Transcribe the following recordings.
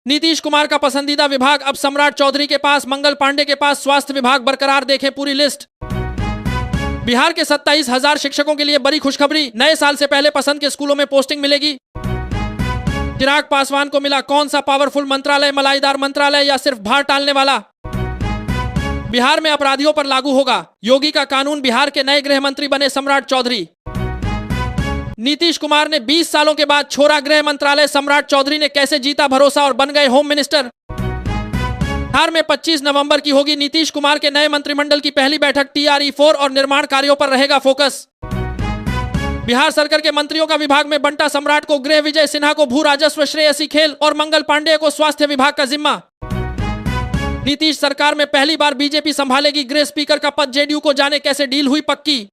नीतीश कुमार का पसंदीदा विभाग अब सम्राट चौधरी के पास, मंगल पांडे के पास स्वास्थ्य विभाग बरकरार। देखें पूरी लिस्ट। बिहार के 27,000 शिक्षकों के लिए बड़ी खुशखबरी, नए साल से पहले पसंद के स्कूलों में पोस्टिंग मिलेगी। चिराग पासवान को मिला कौन सा पावरफुल मंत्रालय, मलाईदार मंत्रालय या सिर्फ भार टालने वाला? बिहार में अपराधियों पर लागू होगा योगी का कानून, बिहार के नए गृह मंत्री बने सम्राट चौधरी। नीतीश कुमार ने 20 सालों के बाद छोड़ा गृह मंत्रालय, सम्राट चौधरी ने कैसे जीता भरोसा और बन गए होम मिनिस्टर। बिहार में 25 नवंबर की होगी नीतीश कुमार के नए मंत्रिमंडल की पहली बैठक, TRE-4 और निर्माण कार्यों पर रहेगा फोकस। बिहार सरकार के मंत्रियों का विभाग में बंटा, सम्राट को गृह, विजय सिन्हा को भू राजस्व, श्रेयसी खेल और मंगल पांडे को स्वास्थ्य विभाग का जिम्मा। नीतीश सरकार में पहली बार बीजेपी संभालेगी गृह स्पीकर का पद, जेडीयू को जाने कैसे डील हुई पक्की।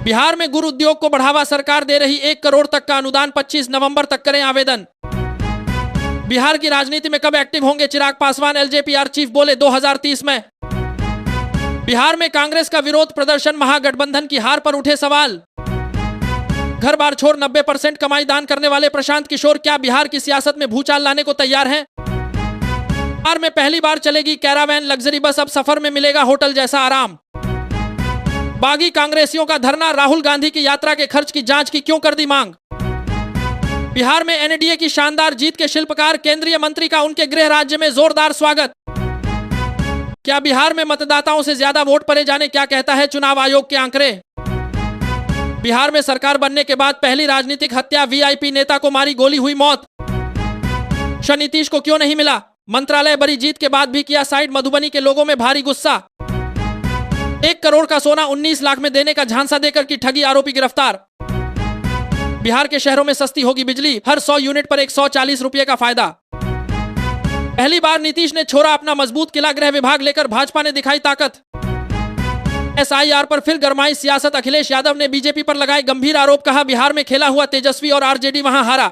बिहार में गुरु उद्योग को बढ़ावा, सरकार दे रही 1 करोड़ तक का अनुदान, 25 नवंबर तक करें आवेदन। बिहार की राजनीति में कब एक्टिव होंगे चिराग पासवान, LJPR चीफ बोले 2030 में। बिहार में कांग्रेस का विरोध प्रदर्शन, महागठबंधन की हार पर उठे सवाल। घर बार छोड़ 90% कमाई दान करने वाले प्रशांत किशोर क्या बिहार की सियासत में भूचाल लाने को तैयार हैं? बिहार में पहली बार चलेगी कैरावैन लग्जरी बस, अब सफर में मिलेगा होटल जैसा आराम। बागी कांग्रेसियों का धरना, राहुल गांधी की यात्रा के खर्च की जांच की क्यों कर दी मांग। बिहार में NDA की शानदार जीत के शिल्पकार, केंद्रीय मंत्री का उनके गृह राज्य में जोरदार स्वागत। क्या बिहार में मतदाताओं से ज्यादा वोट पड़े जाने, क्या कहता है चुनाव आयोग के आंकड़े। बिहार में सरकार बनने के बाद पहली राजनीतिक हत्या, VIP नेता को मारी गोली, हुई मौत। नीतीश को क्यों नहीं मिला मंत्रालय, बड़ी जीत के बाद भी किया साइड, मधुबनी के लोगों में भारी गुस्सा। 1 करोड़ का सोना 19 लाख में देने का झांसा देकर की ठगी, आरोपी गिरफ्तार। बिहार के शहरों में सस्ती होगी बिजली, हर 100 यूनिट पर 140 रुपये का फायदा। पहली बार नीतीश ने छोड़ा अपना मजबूत किला, गृह विभाग लेकर भाजपा ने दिखाई ताकत। SIR पर फिर गरमाई सियासत, अखिलेश यादव ने बीजेपी पर लगाए गंभीर आरोप, कहा बिहार में खेला हुआ तेजस्वी और RJD वहां हारा।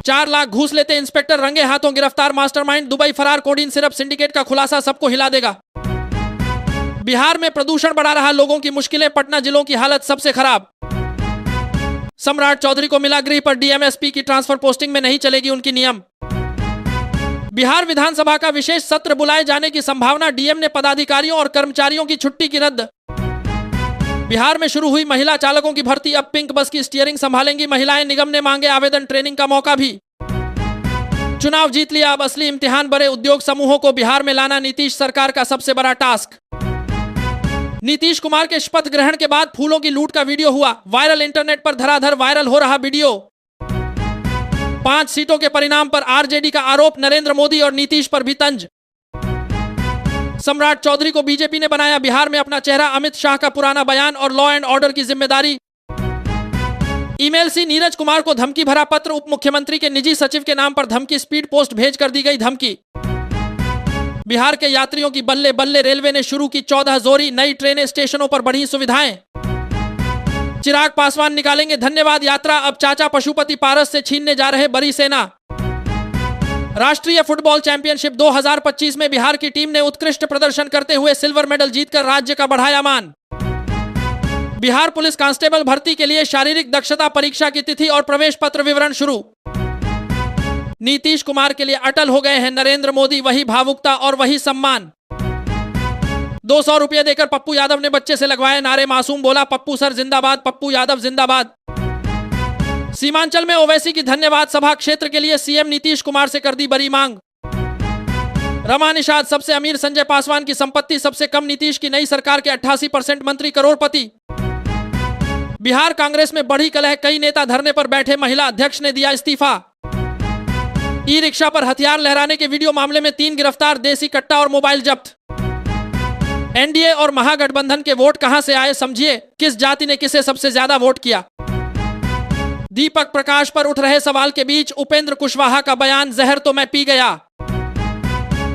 4 लाख घूस लेते इंस्पेक्टर रंगे हाथों गिरफ्तार, मास्टरमाइंड दुबई फरार, कोडीन सिरप सिंडिकेट का खुलासा सबको हिला देगा। बिहार में प्रदूषण बढ़ा रहा लोगों की मुश्किलें, पटना जिलों की हालत सबसे खराब। सम्राट चौधरी को मिला गृह पर DMSP की ट्रांसफर, पोस्टिंग में नहीं चलेगी उनकी नियम। बिहार विधानसभा का विशेष सत्र बुलाए जाने की संभावना, DM ने पदाधिकारियों और कर्मचारियों की छुट्टी की रद्द। बिहार में शुरू हुई महिला चालकों की भर्ती, अब पिंक बस की स्टीयरिंग संभालेंगी महिलाएं, निगम ने मांगे आवेदन, ट्रेनिंग का मौका भी। चुनाव जीत लिया, अब असली इम्तिहान बड़े उद्योग समूहों को बिहार में लाना, नीतीश सरकार का सबसे बड़ा टास्क। नीतीश कुमार के शपथ ग्रहण के बाद फूलों की लूट का वीडियो हुआ वायरल, इंटरनेट पर धराधर वायरल हो रहा वीडियो। 5 सीटों के परिणाम पर RJD का आरोप, नरेंद्र मोदी और नीतीश पर भी तंज। सम्राट चौधरी को बीजेपी ने बनाया बिहार में अपना चेहरा, अमित शाह का पुराना बयान और लॉ एंड ऑर्डर की जिम्मेदारी। ईमेल सी नीरज कुमार को धमकी भरा पत्र, उप मुख्यमंत्री के निजी सचिव के नाम पर धमकी, स्पीड पोस्ट भेज कर दी गई धमकी। बिहार के यात्रियों की बल्ले बल्ले, रेलवे ने शुरू की 14 जोरी, नई ट्रेनें, स्टेशनों पर बढ़ी सुविधाएं। चिराग पासवान निकालेंगे धन्यवाद यात्रा, अब चाचा पशुपति पारस से छीनने जा रहे बड़ी सेना। राष्ट्रीय फुटबॉल चैंपियनशिप 2025 में बिहार की टीम ने उत्कृष्ट प्रदर्शन करते हुए सिल्वर मेडल जीतकर राज्य का बढ़ाया मान। बिहार पुलिस कांस्टेबल भर्ती के लिए शारीरिक दक्षता परीक्षा की तिथि और प्रवेश पत्र विवरण शुरू। नीतीश कुमार के लिए अटल हो गए हैं नरेंद्र मोदी, वही भावुकता और वही सम्मान। 200 रुपये देकर पप्पू यादव ने बच्चे से लगवाए नारे, मासूम बोला पप्पू सर जिंदाबाद, पप्पू यादव जिंदाबाद। सीमांचल में ओवैसी की धन्यवाद सभा, क्षेत्र के लिए CM नीतीश कुमार से कर दी बड़ी मांग। रमा निषाद, सबसे अमीर संजय पासवान की संपत्ति, सबसे कम नीतीश की नई सरकार के 88% मंत्री करोड़पति। बिहार कांग्रेस में बढ़ी कलह, कई नेता धरने पर बैठे, महिला अध्यक्ष ने दिया इस्तीफा। ई-रिक्शा पर हथियार लहराने के वीडियो मामले में 3 गिरफ्तार, देसी कट्टा और मोबाइल जब्त। NDA और महागठबंधन के वोट कहां से आए समझिए, किस जाति ने किसे सबसे ज्यादा वोट किया। दीपक प्रकाश पर उठ रहे सवाल के बीच उपेंद्र कुशवाहा का बयान, जहर तो मैं पी गया।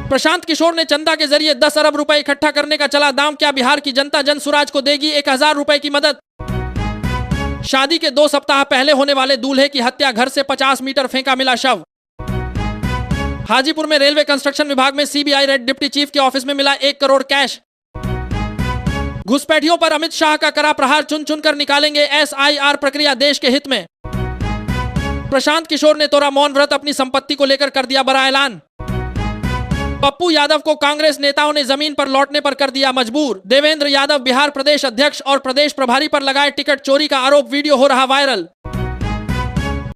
प्रशांत किशोर ने चंदा के जरिए 10 अरब रुपए इकट्ठा करने का चला दाम, क्या बिहार की जनता जनसुराज को देगी 1000 रुपए की मदद। शादी के 2 सप्ताह पहले होने वाले दूल्हे की हत्या, घर से 50 मीटर फेंका मिला शव। हाजीपुर में रेलवे कंस्ट्रक्शन विभाग में CBI रेड, डिप्टी चीफ के ऑफिस में मिला 1 करोड़ कैश। घुसपैठियों पर अमित शाह का करा प्रहार, चुन चुन कर निकालेंगे SIR प्रक्रिया, देश के हित में। प्रशांत किशोर ने तोड़ा मौन व्रत, अपनी संपत्ति को लेकर कर दिया बड़ा ऐलान। पप्पू यादव को कांग्रेस नेताओं ने जमीन पर लौटने पर कर दिया मजबूर। देवेंद्र यादव बिहार प्रदेश अध्यक्ष और प्रदेश प्रभारी पर लगाए टिकट चोरी का आरोप, वीडियो हो रहा वायरल।